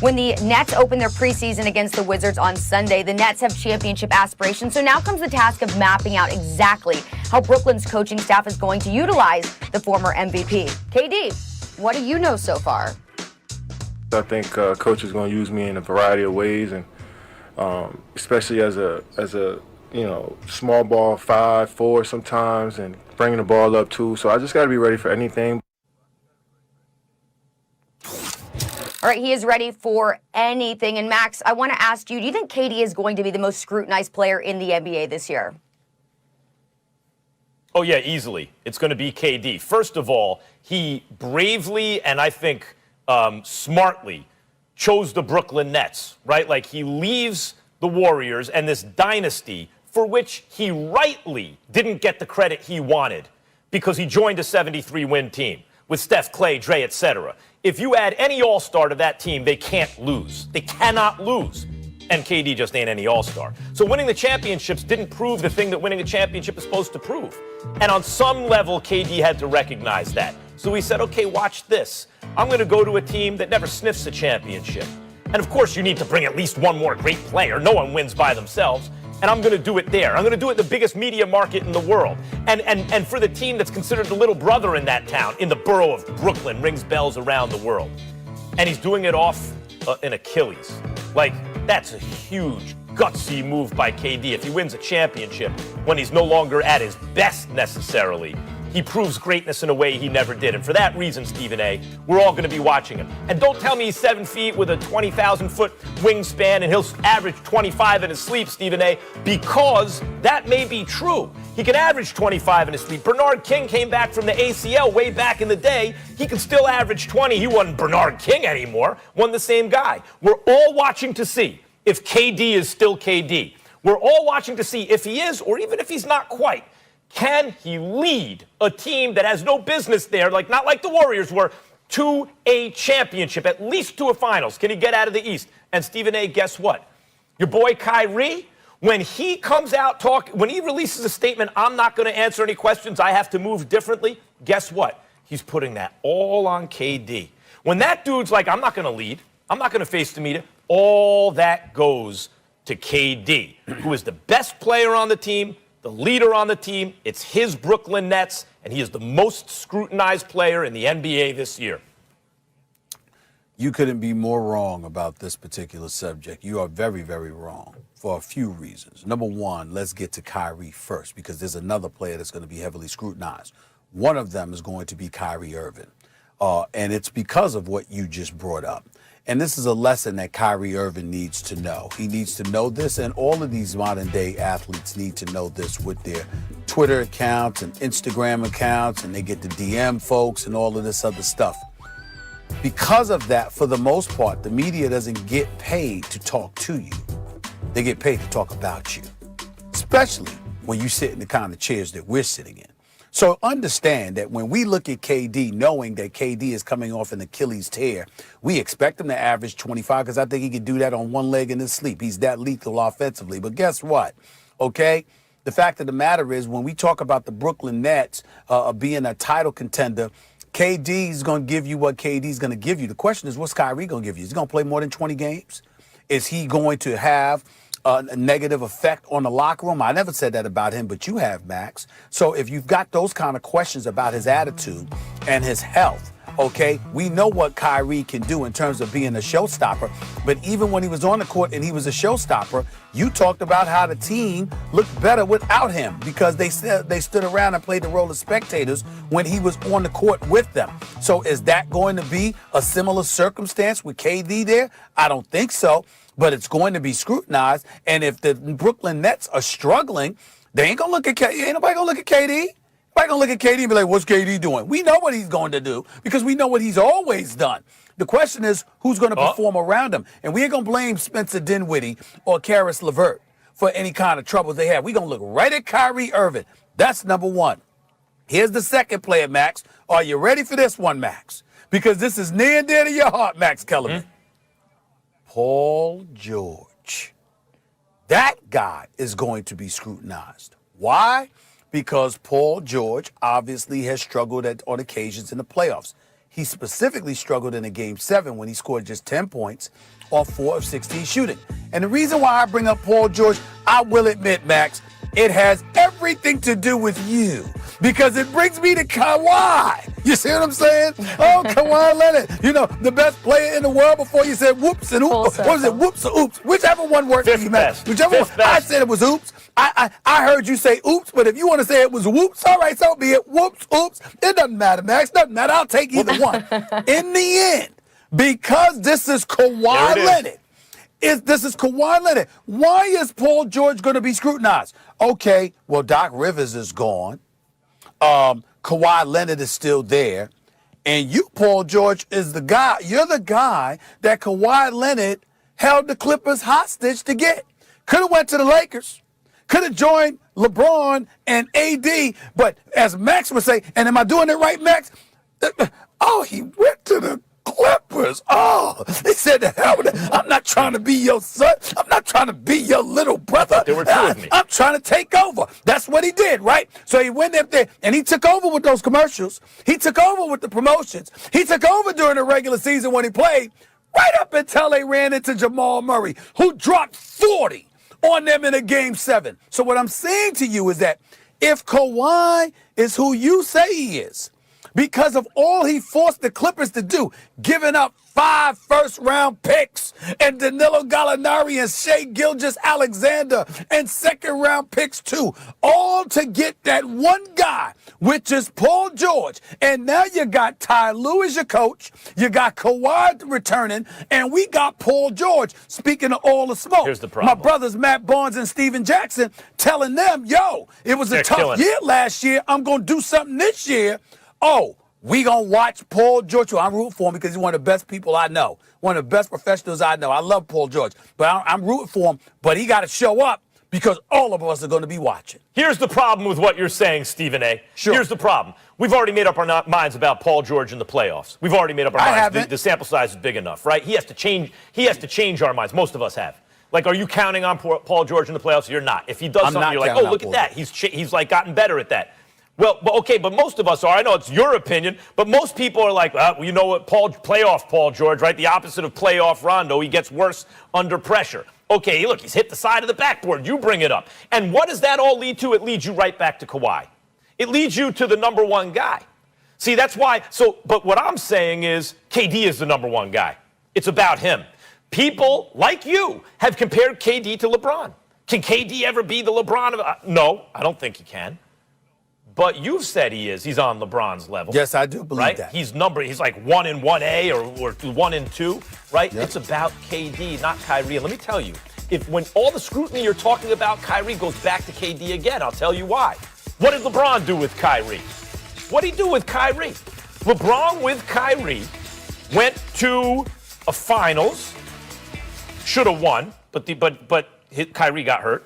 When the Nets open their preseason against the Wizards on Sunday, the Nets have championship aspirations. So now comes the task of mapping out exactly how Brooklyn's coaching staff is going to utilize the former MVP. KD, what do you know so far? I think coach is going to use me in a variety of ways, and especially as a small ball 5-4 sometimes, and bringing the ball up too. So I just got to be ready for anything. All right, he is ready for anything. And Max, I want to ask you, do you think KD is going to be the most scrutinized player in the NBA this year? Oh, yeah, easily. It's going to be KD. First of all, he bravely and I think smartly chose the Brooklyn Nets, right? Like, he leaves the Warriors and this dynasty for which he rightly didn't get the credit he wanted because he joined a 73-win team with Steph, Clay, Dre, etc. If you add any all-star to that team, they can't lose. They cannot lose. And KD just ain't any all-star. So winning the championships didn't prove the thing that winning a championship is supposed to prove. And on some level, KD had to recognize that. So he said, okay, watch this. I'm going to go to a team that never sniffs a championship. And of course, you need to bring at least one more great player. No one wins by themselves. And I'm going to do it there. I'm going to do it in the biggest media market in the world. And for the team that's considered the little brother in that town, in the borough of Brooklyn, rings bells around the world. And he's doing it off an Achilles. Like, that's a huge, gutsy move by KD. If he wins a championship when he's no longer at his best necessarily, he proves greatness in a way he never did. And for that reason, Stephen A., we're all going to be watching him. And don't tell me he's 7 feet with a 20,000-foot wingspan and he'll average 25 in his sleep, Stephen A., because that may be true. He can average 25 in his sleep. Bernard King came back from the ACL way back in the day. He can still average 20. He wasn't Bernard King anymore. Wasn't the same guy. We're all watching to see if KD is still KD. We're all watching to see if he is, or even if he's not quite. Can he lead a team that has no business there, like not like the Warriors were, to a championship, at least to a finals? Can he get out of the East? And Stephen A., guess what? Your boy Kyrie, when he comes out when he releases a statement, I'm not going to answer any questions, I have to move differently, guess what? He's putting that all on KD. When that dude's like, I'm not going to lead, I'm not going to face the media, all that goes to KD, who is the best player on the team, the leader on the team. It's his Brooklyn Nets, and he is the most scrutinized player in the NBA this year. You couldn't be more wrong about this particular subject. You are very, very wrong for a few reasons. Number one, let's get to Kyrie first, because there's another player that's going to be heavily scrutinized. One of them is going to be Kyrie Irving, and it's because of what you just brought up. And this is a lesson that Kyrie Irving needs to know. He needs to know this, and all of these modern-day athletes need to know this with their Twitter accounts and Instagram accounts, and they get to DM folks and all of this other stuff. Because of that, for the most part, the media doesn't get paid to talk to you. They get paid to talk about you, especially when you sit in the kind of chairs that we're sitting in. So understand that when we look at KD, knowing that KD is coming off an Achilles tear, we expect him to average 25 because I think he can do that on one leg in his sleep. He's that lethal offensively. But guess what? Okay? The fact of the matter is, when we talk about the Brooklyn Nets being a title contender, KD is going to give you what KD is going to give you. The question is, what's Kyrie going to give you? Is he going to play more than 20 games? Is he going to have a negative effect on the locker room? I never said that about him, but you have, Max. So if you've got those kind of questions about his attitude and his health, okay, we know what Kyrie can do in terms of being a showstopper. But even when he was on the court and he was a showstopper, you talked about how the team looked better without him because they stood around and played the role of spectators when he was on the court with them. So is that going to be a similar circumstance with KD there? I don't think so. But it's going to be scrutinized. And if the Brooklyn Nets are struggling, they ain't going to look at KD. Ain't nobody going to look at KD. Nobody going to look at KD and be like, what's KD doing? We know what he's going to do because we know what he's always done. The question is, who's going to perform around him? And we ain't going to blame Spencer Dinwiddie or Karis LeVert for any kind of troubles they have. We're going to look right at Kyrie Irving. That's number one. Here's the second player, Max. Are you ready for this one, Max? Because this is near and dear to your heart, Max Kellerman. Mm-hmm. Paul George. That guy is going to be scrutinized. Why? Because Paul George obviously has struggled on occasions in the playoffs. he specifically struggled in a Game 7 when he scored just 10 points on 4 of 16 shooting. And the reason why I bring up Paul George, I will admit, Max, it has everything to do with you because it brings me to Kawhi. You see what I'm saying? Oh, Kawhi Leonard, you know, the best player in the world before you said whoops and oops. What was it, whoops or oops? Whichever one worked for you, man. Whichever one. I said it was oops. I heard you say oops, but if you want to say it was whoops, all right, so be it. Whoops, oops. It doesn't matter, Max. Doesn't matter. I'll take either one. In the end, because this is Kawhi Leonard, this is Kawhi Leonard. Why is Paul George going to be scrutinized? Okay, well, Doc Rivers is gone. Kawhi Leonard is still there. And you, Paul George, is the guy. You're the guy that Kawhi Leonard held the Clippers hostage to get. Could have went to the Lakers. Could have joined LeBron and AD. But as Max would say, and am I doing it right, Max? Oh, he went to the Clippers. Oh, they said the hell with it. I'm not trying to be your son. I'm not trying to be your little brother. There were two of me. I'm trying to take over. That's what he did, right? So he went up there and he took over with those commercials. He took over with the promotions. He took over during the regular season when he played, right up until they ran into Jamal Murray, who dropped 40 on them in a Game 7. So what I'm saying to you is that if Kawhi is who you say he is, because of all he forced the Clippers to do, giving up 5 first-round picks and Danilo Gallinari and Shai Gilgeous-Alexander and second-round picks too, all to get that one guy, which is Paul George. And now you got Ty Lue as your coach, you got Kawhi returning, and we got Paul George. Speaking of all the smoke, here's the problem. My brothers Matt Barnes and Steven Jackson telling them, yo, it was a tough year last year. I'm going to do something this year. Oh, we going to watch Paul George. I'm rooting for him because he's one of the best people I know, one of the best professionals I know. I love Paul George, but I'm rooting for him, but he got to show up because all of us are going to be watching. Here's the problem with what you're saying, Stephen A. Sure. Here's the problem. We've already made up our minds about Paul George in the playoffs. We've already made up our minds. The sample size is big enough, right? He has to change our minds. Most of us have. Like, are you counting on Paul George in the playoffs? You're not. If he does something, you're like, oh, look at that. He's like gotten better at that. Well, okay, but most of us are. I know it's your opinion, but most people are like, you know what, playoff Paul George, right? The opposite of playoff Rondo. He gets worse under pressure. Okay, look, he's hit the side of the backboard. You bring it up. And what does that all lead to? It leads you right back to Kawhi. It leads you to the number one guy. See, that's why. But what I'm saying is KD is the number one guy. It's about him. People like you have compared KD to LeBron. Can KD ever be the LeBron of? No, I don't think he can. But you've said he is. He's on LeBron's level. Yes, I do believe that. He's like 1 in 1A or 1 in 2, right? Yep. It's about KD, not Kyrie. And let me tell you, when all the scrutiny you're talking about Kyrie goes back to KD again, I'll tell you why. What did LeBron do with Kyrie? What did he do with Kyrie? LeBron with Kyrie went to a finals, should have won, but Kyrie got hurt.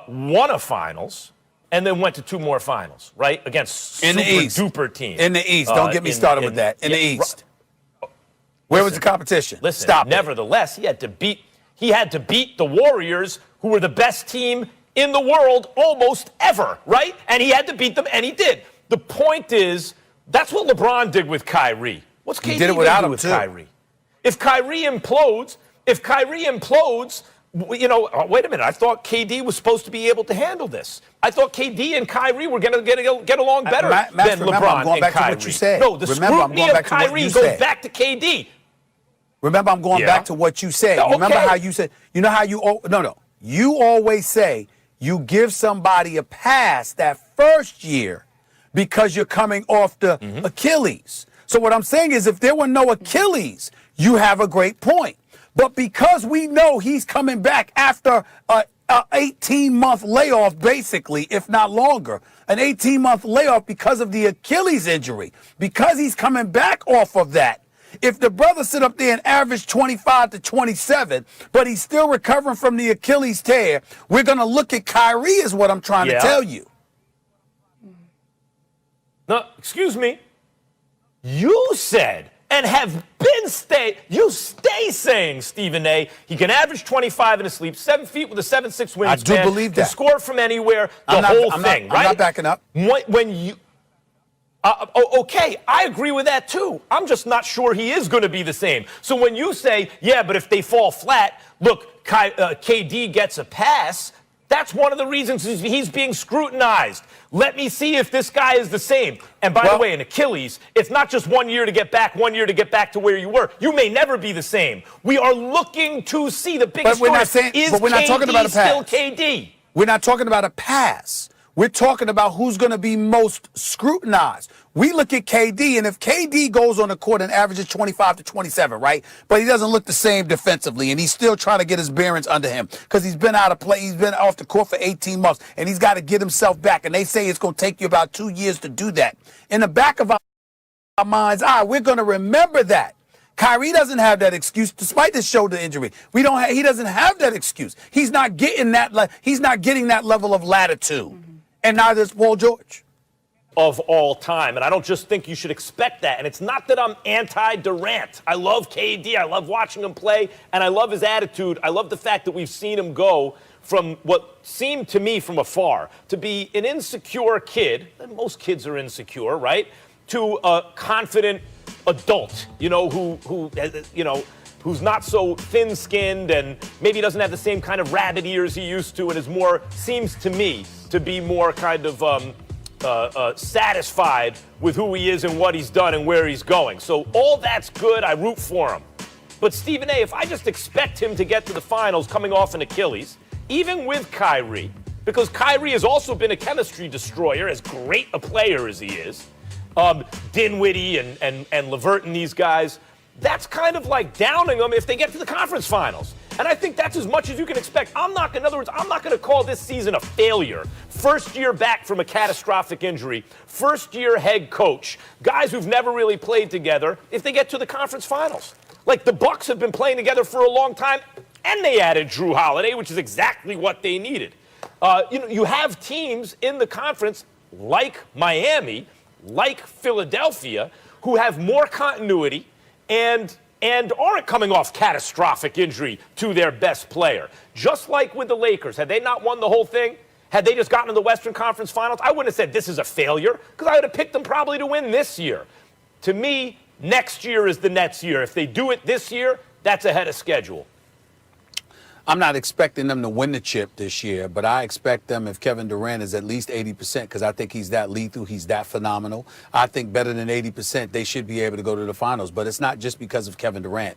Won a finals. And then went to 2 more finals, right? Against super-duper teams. In the East. Don't get me started with that. In the East. Where was the competition? Listen, nevertheless, he had to beat the Warriors, who were the best team in the world almost ever, right? And he had to beat them, and he did. The point is, that's what LeBron did with Kyrie. What's KD going to do with Kyrie? If Kyrie implodes, you know, wait a minute. I thought KD was supposed to be able to handle this. I thought KD and Kyrie were going to get along better than LeBron and Kyrie. What you said. No, the scrutiny of Kyrie goes back to KD. Remember, I'm going back to what you said. Okay. Remember how you said, you know how you always say you give somebody a pass that first year because you're coming off the Achilles. So what I'm saying is if there were no Achilles, you have a great point. But because we know he's coming back after an 18-month layoff, basically, if not longer, an 18-month layoff because of the Achilles injury, because he's coming back off of that, if the brother sit up there and average 25 to 27, but he's still recovering from the Achilles tear, we're going to look at Kyrie is what I'm trying to tell you. No, excuse me. You said and have been you stay saying, Stephen A., he can average 25 in his sleep, 7 feet with a 7'6" wingspan. I do believe that. Can score from anywhere, the whole thing, right? I'm not backing up. Okay, I agree with that too. I'm just not sure he is going to be the same. So when you say, yeah, but if they fall flat, look, KD gets a pass, that's one of the reasons he's being scrutinized. Let me see if this guy is the same. And by the way, in Achilles, it's not just 1 year to get back, 1 year to get back to where you were. You may never be the same. We are looking to see the biggest story. Is KD still KD? We're not talking about a pass. We're talking about who's going to be most scrutinized. We look at KD, and if KD goes on the court and averages 25 to 27, right? But he doesn't look the same defensively, and he's still trying to get his bearings under him because he's been out of play. He's been off the court for 18 months, and he's got to get himself back. And they say it's going to take you about 2 years to do that. In the back of our mind's eye, we're going to remember that. Kyrie doesn't have that excuse, despite this shoulder injury. He doesn't have that excuse. He's not getting that. He's not getting that level of latitude. And neither is Paul George. Of all time. And I don't just think you should expect that. And it's not that I'm anti-Durant. I love KD. I love watching him play. And I love his attitude. I love the fact that we've seen him go from what seemed to me from afar to be an insecure kid, and most kids are insecure, right, to a confident adult, who's not so thin-skinned and maybe doesn't have the same kind of rabbit ears he used to and is more, seems to me, to be more kind of satisfied with who he is and what he's done and where he's going. So all that's good. I root for him. But Stephen A., if I just expect him to get to the finals coming off an Achilles, even with Kyrie, because Kyrie has also been a chemistry destroyer, as great a player as he is, Dinwiddie and LeVert and these guys, that's kind of like downing them if they get to the conference finals. And I think that's as much as you can expect. In other words, I'm not going to call this season a failure. First year back from a catastrophic injury, first year head coach, guys who've never really played together, if they get to the conference finals. Like the Bucks have been playing together for a long time, and they added Drew Holiday, which is exactly what they needed. You have teams in the conference like Miami, like Philadelphia, who have more continuity and aren't coming off catastrophic injury to their best player. Just like with the Lakers, had they not won the whole thing, had they just gotten to the Western Conference Finals, I wouldn't have said this is a failure, because I would have picked them probably to win this year. To me, next year is the Nets' year. If they do it this year, that's ahead of schedule. I'm not expecting them to win the chip this year, but I expect them, if Kevin Durant is at least 80%, because I think he's that lethal, he's that phenomenal. I think better than 80%, they should be able to go to the finals. But it's not just because of Kevin Durant.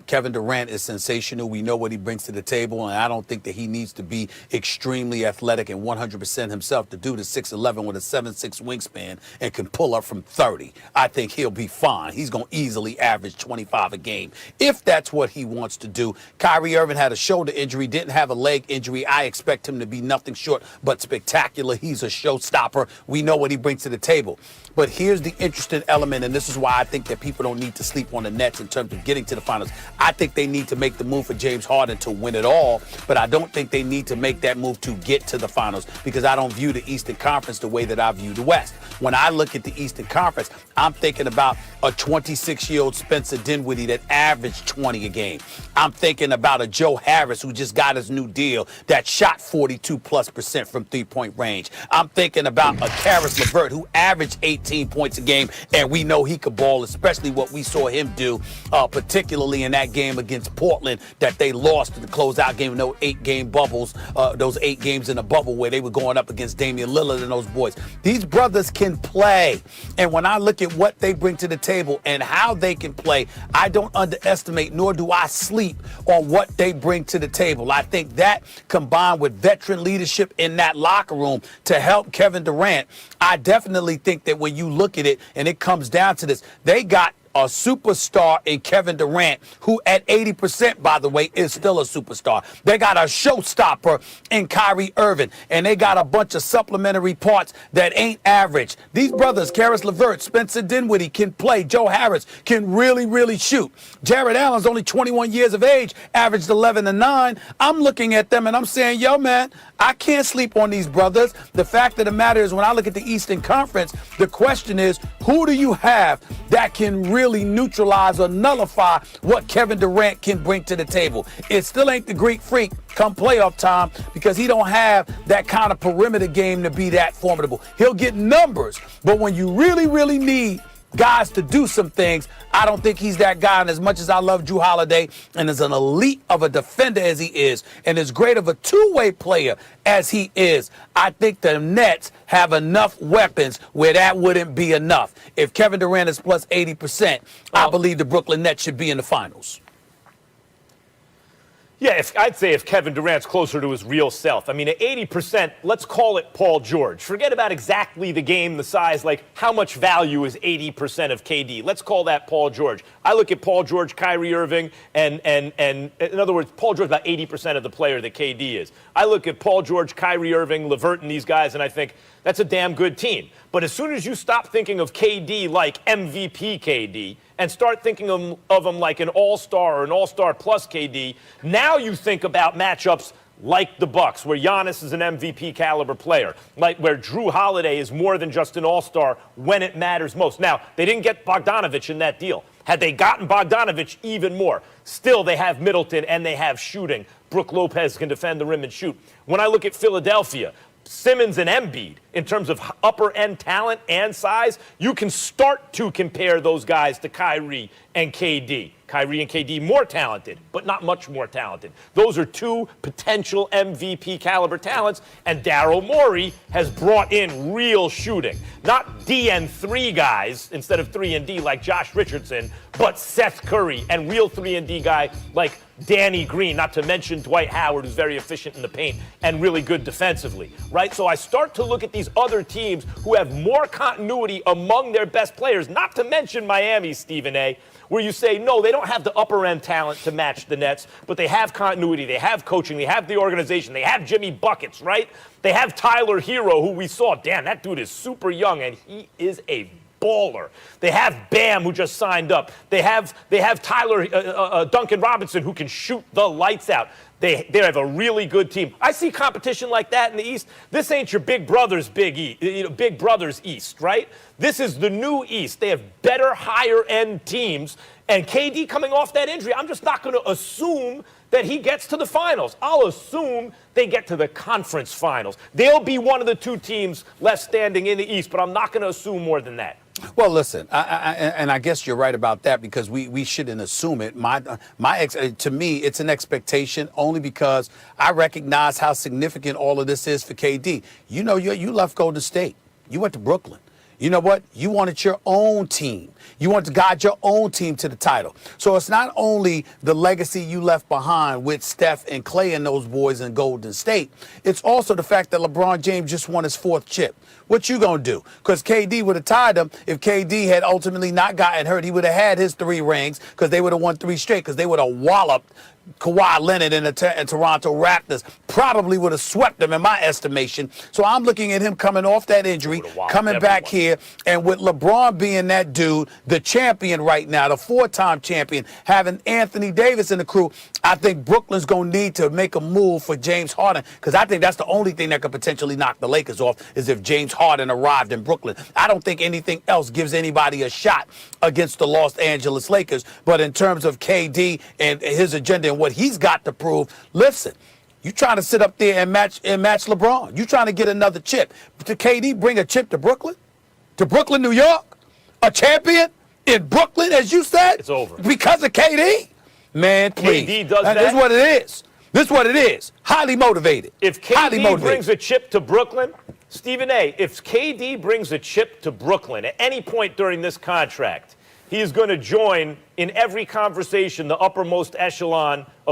Kevin Durant is sensational. We know what he brings to the table, and I don't think that he needs to be extremely athletic and 100% himself. The dude is 6'11" with a 7'6" wingspan and can pull up from 30. I think he'll be fine. He's going to easily average 25 a game if that's what he wants to do. Kyrie Irving had a shoulder injury, didn't have a leg injury. I expect him to be nothing short but spectacular. He's a showstopper. We know what he brings to the table. But here's the interesting element, and this is why I think that people don't need to sleep on the Nets in terms of getting to the finals. I think they need to make the move for James Harden to win it all, but I don't think they need to make that move to get to the finals, because I don't view the Eastern Conference the way that I view the West. When I look at the Eastern Conference, I'm thinking about a 26-year-old Spencer Dinwiddie that averaged 20 a game. I'm thinking about a Joe Harris who just got his new deal that shot 42+% from three-point range. I'm thinking about a Karis LeVert who averaged 18 points a game, and we know he could ball, especially what we saw him do, particularly in that game against Portland that they lost in the closeout game, those 8-game bubbles, those 8 games in a bubble where they were going up against Damian Lillard and those boys. These brothers can play, and when I look at what they bring to the table and how they can play, I don't underestimate nor do I sleep on what they bring to the table. I think that, combined with veteran leadership in that locker room to help Kevin Durant, I definitely think that when you look at it and it comes down to this, they got a superstar in Kevin Durant, who at 80%, by the way, is still a superstar. They got a showstopper in Kyrie Irving, and they got a bunch of supplementary parts that ain't average. These brothers, Karis LeVert, Spencer Dinwiddie, can play. Joe Harris can really, really shoot. Jared Allen's only 21 years of age, averaged 11 and 9. I'm looking at them and I'm saying, yo, man, I can't sleep on these brothers. The fact of the matter is, when I look at the Eastern Conference, the question is, who do you have that can really really neutralize or nullify what Kevin Durant can bring to the table. It still ain't the Greek Freak come playoff time because he don't have that kind of perimeter game to be that formidable. He'll get numbers, but when you really, really need guys to do some things, I don't think he's that guy. And as much as I love Drew Holiday and as an elite of a defender as he is, and as great of a two-way player as he is, I think the Nets have enough weapons where that wouldn't be enough. If Kevin Durant is plus 80%, I believe the Brooklyn Nets should be in the finals. Yeah, I'd say if Kevin Durant's closer to his real self. I mean, at 80%, let's call it Paul George. Forget about exactly the game, the size, like how much value is 80% of KD. Let's call that Paul George. I look at Paul George, Kyrie Irving, and in other words, Paul George about 80% of the player that KD is. I look at Paul George, Kyrie Irving, LeVert, and these guys, and I think that's a damn good team. But as soon as you stop thinking of KD like MVP KD and start thinking of him like an all-star or an all-star plus KD, now you think about matchups like the Bucks, where Giannis is an MVP caliber player, like where Drew Holiday is more than just an all-star when it matters most. Now, they didn't get Bogdanovich in that deal. Had they gotten Bogdanovich, even more. Still, they have Middleton and they have shooting. Brook Lopez can defend the rim and shoot. When I look at Philadelphia, Simmons and Embiid, in terms of upper-end talent and size, you can start to compare those guys to Kyrie and KD. Kyrie and KD more talented, but not much more talented. Those are two potential MVP caliber talents, and Daryl Morey has brought in real shooting. Not D and 3 guys instead of 3 and D like Josh Richardson, but Seth Curry and real 3 and D guy like Danny Green, not to mention Dwight Howard, who's very efficient in the paint and really good defensively, right? So I start to look at these other teams who have more continuity among their best players, not to mention Miami, Stephen A., where you say, no, they don't have the upper-end talent to match the Nets, but they have continuity, they have coaching, they have the organization, they have Jimmy Buckets, right? They have Tyler Hero, who we saw, damn, that dude is super young, and he is a baller. They have Bam, who just signed up. They have Tyler Duncan Robinson, who can shoot the lights out. They have a really good team. I see competition like that in the East. This ain't your big brother's big brother's East, right? This is the new East. They have better, higher-end teams. And KD coming off that injury, I'm just not going to assume that he gets to the finals. I'll assume they get to the conference finals. They'll be one of the two teams left standing in the East, but I'm not going to assume more than that. Well, listen, I guess you're right about that because we shouldn't assume it. To me, it's an expectation only because I recognize how significant all of this is for KD. You know, you left Golden State. You went to Brooklyn. You know what? You wanted your own team. You wanted to guide your own team to the title. So it's not only the legacy you left behind with Steph and Clay and those boys in Golden State. It's also the fact that LeBron James just won his 4th chip. What you gonna do? Because KD would have tied him if KD had ultimately not gotten hurt. He would have had his 3 rings because they would have won 3 straight because they would have walloped Kawhi Leonard and Toronto Raptors. Probably would have swept them in my estimation. So I'm looking at him coming off that injury, coming back here, and with LeBron being that dude, the champion right now, the 4-time champion, having Anthony Davis in the crew, I think Brooklyn's going to need to make a move for James Harden because I think that's the only thing that could potentially knock the Lakers off is if James Harden arrived in Brooklyn. I don't think anything else gives anybody a shot against the Los Angeles Lakers. But in terms of KD and his agenda and what he's got to prove, listen, you trying to sit up there and match LeBron. You trying to get another chip. To KD bring a chip to Brooklyn? To Brooklyn, New York? A champion in Brooklyn, as you said? It's over. Because of KD? Man, please. KD does that. This is what it is. This is what it is. Highly motivated. If KD brings a chip to Brooklyn, Stephen A., if KD brings a chip to Brooklyn at any point during this contract, he is going to join in every conversation the uppermost echelon of